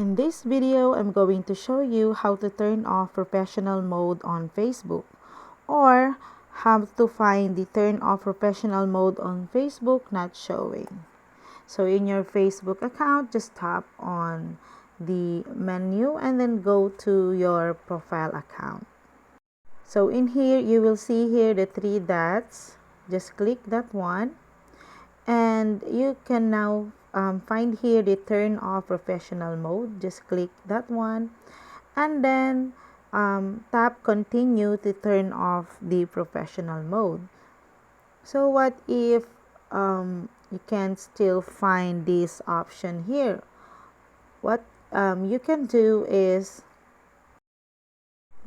In this video, I'm going to show you how to turn off professional mode on Facebook, or how to find the turn off professional mode on Facebook not showing. So in your Facebook account, just tap on the menu and then go to your profile account. So in here, you will see here the three dots. Just click that one, and you can now find here the turn off professional mode. Just click that one, and then tap continue to turn off the professional mode. So what if you can still find this option here? What you can do is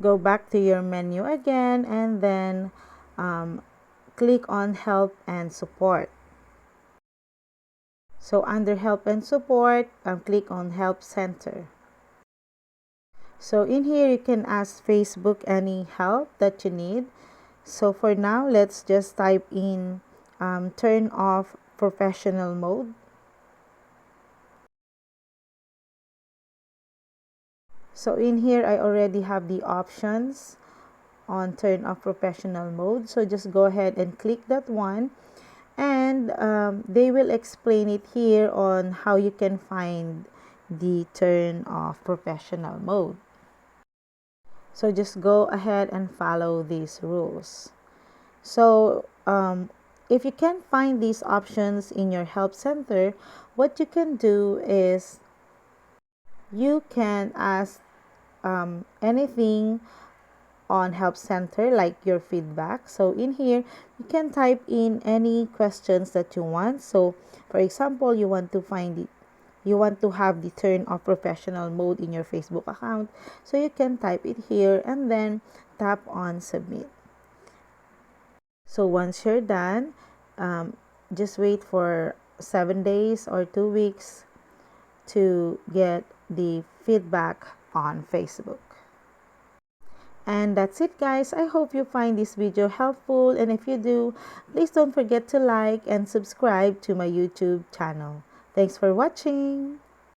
go back to your menu again, and then click on help and support. So under help and support, click on help center. So in here, you can ask Facebook any help that you need. So for now, let's just type in turn off professional mode. So in here, I already have the options on turn off professional mode. So just go ahead and click that one, and they will explain it here on how you can find the turn off professional mode. So just go ahead and follow these rules. So if you can't find these options in your help center, what you can do is you can ask anything on help center, like your feedback. So in here, you can type in any questions that you want. So for example, you want to have the turn off professional mode in your Facebook account. So you can type it here and then tap on submit. So once you're done, just wait for 7 days or 2 weeks to get the feedback on Facebook. And that's it, guys. I hope you find this video helpful, and if you do, please don't forget to like and subscribe to my YouTube channel. Thanks for watching.